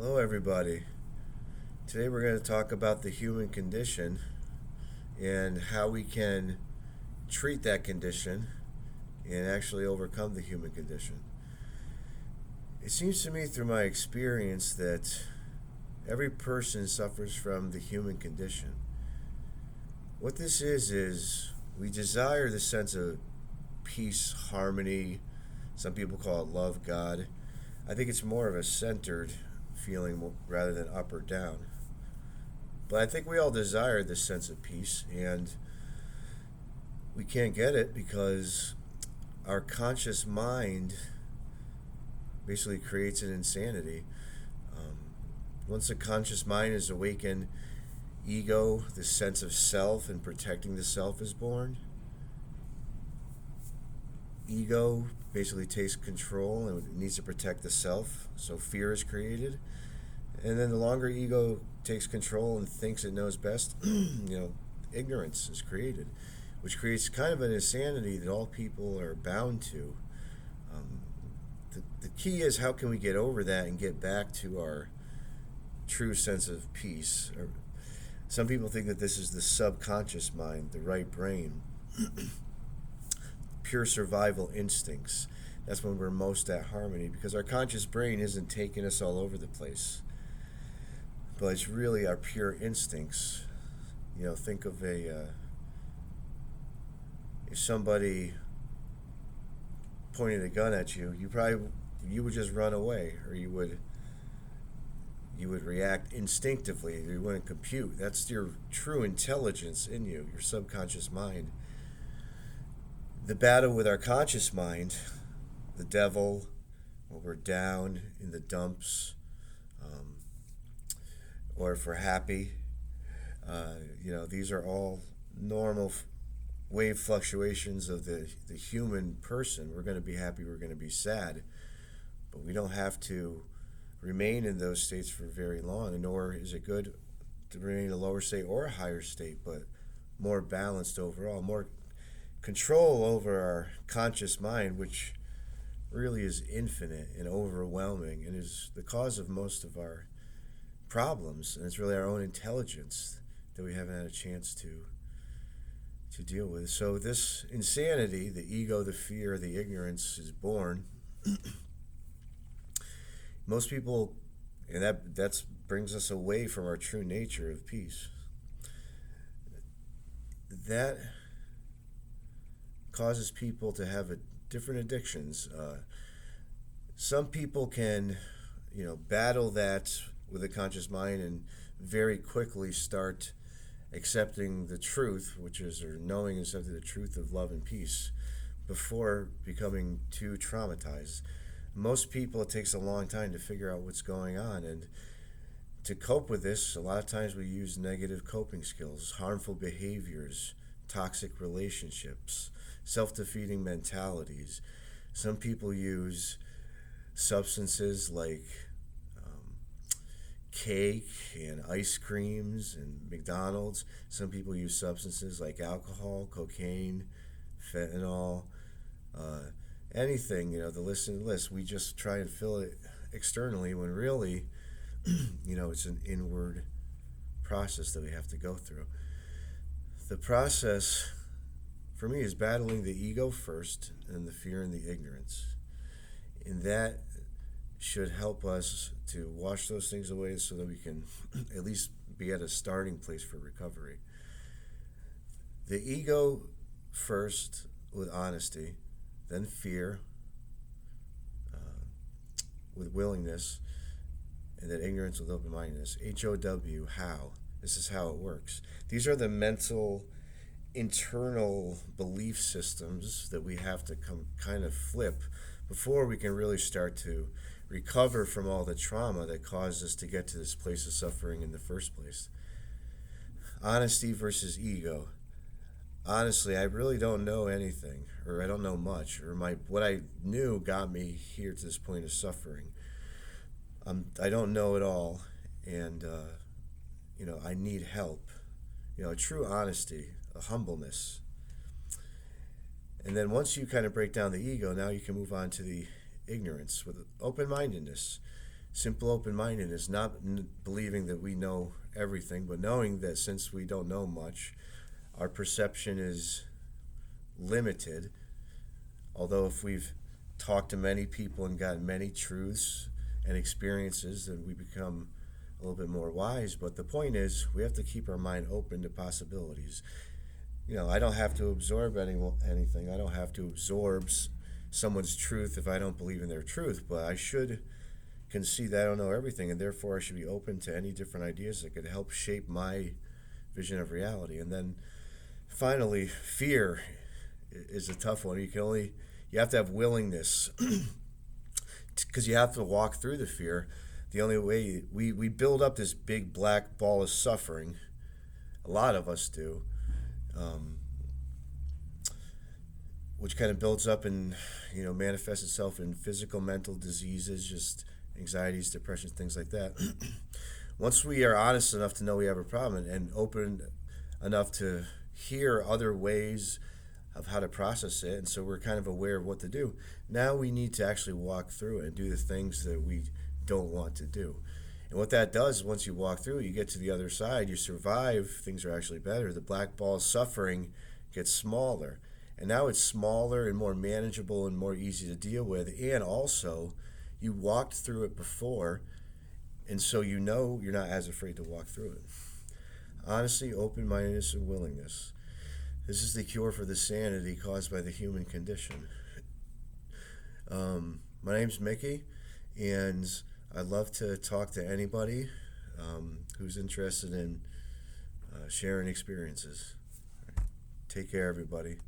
Hello, everybody. Today we're going to talk about the human condition and how we can treat that condition and actually overcome the human condition. It seems to me through my experience that every person suffers from the human condition. What this is we desire the sense of peace, harmony. Some people call it love, God. I think it's more of a centered feeling rather than up or down. But I think we all desire this sense of peace, and we can't get it because our conscious mind basically creates an insanity. Um, Once the conscious mind is awakened, ego, the sense of self and protecting the self, is born. Ego basically takes control and it needs to protect the self, so fear is created. And then the longer ego takes control and thinks it knows best, ignorance is created, which creates kind of an insanity that all people are bound to. Um, the key is how can we get over that and get back to our true sense of peace. Some people think that this is the subconscious mind, the right brain, pure survival instincts. That's when we're most at harmony because our conscious brain isn't taking us all over the place. But it's really our pure instincts. Think of if somebody pointed a gun at you, you would just run away, or you would react instinctively. You wouldn't compute. That's your true intelligence in you, your subconscious mind. The battle with our conscious mind, the devil, when we're down in the dumps, or if we're happy, these are all normal wave fluctuations of the human person. We're going to be happy, we're going to be sad, but we don't have to remain in those states for very long, nor is it good to remain in a lower state or a higher state, but more balanced overall, more control over our conscious mind, which really is infinite and overwhelming and is the cause of most of our problems. And it's really our own intelligence that we haven't had a chance to deal with. So this insanity, the ego, the fear, the ignorance, is born. Most people, and that brings us away from our true nature of peace. That causes people to have different addictions. Some people can, battle that with a conscious mind and very quickly start accepting the truth, or knowing and accepting the truth of love and peace before becoming too traumatized. Most people, it takes a long time to figure out what's going on, and to cope with this, a lot of times we use negative coping skills, harmful behaviors, toxic relationships, self-defeating mentalities. Some people use substances like cake and ice creams and McDonald's. Some people use substances like alcohol, cocaine, fentanyl, anything, the list and list. We just try and fill it externally when really, it's an inward process that we have to go through. The process for me is battling the ego first and the fear and the ignorance. And that should help us to wash those things away so that we can at least be at a starting place for recovery. The ego first with honesty, then fear with willingness, and then ignorance with open-mindedness. H.O.W. How. This is how it works. These are the mental, internal belief systems that we have to kind of flip before we can really start to recover from all the trauma that caused us to get to this place of suffering in the first place. Honesty versus ego. Honestly, I really don't know anything, or I don't know much, or what I knew got me here to this point of suffering. I don't know it all, and I need help. True honesty, a humbleness. And then once you kind of break down the ego, now you can move on to the ignorance with open-mindedness. Simple open-mindedness, not believing that we know everything, but knowing that since we don't know much, our perception is limited. Although if we've talked to many people and gotten many truths and experiences, then we become a little bit more wise. But the point is, we have to keep our mind open to possibilities. I don't have to absorb anything. I don't have to absorb someone's truth if I don't believe in their truth, but I should concede that I don't know everything, and therefore I should be open to any different ideas that could help shape my vision of reality. And then finally, fear is a tough one. You have to have willingness because you have to walk through the fear. The only way we build up this big black ball of suffering, a lot of us do, which kind of builds up and manifests itself in physical, mental diseases, just anxieties, depressions, things like that. Once we are honest enough to know we have a problem and open enough to hear other ways of how to process it, and so we're kind of aware of what to do, now we need to actually walk through it and do the things that we don't want to do. And what that does, once you walk through it, you get to the other side, you survive, things are actually better. The black ball of suffering gets smaller. And now it's smaller and more manageable and more easy to deal with. And also, you walked through it before, and so you're not as afraid to walk through it. Honesty, open-mindedness, and willingness. This is the cure for the sanity caused by the human condition. My name's Mickey, and I'd love to talk to anybody who's interested in sharing experiences. Take care, everybody.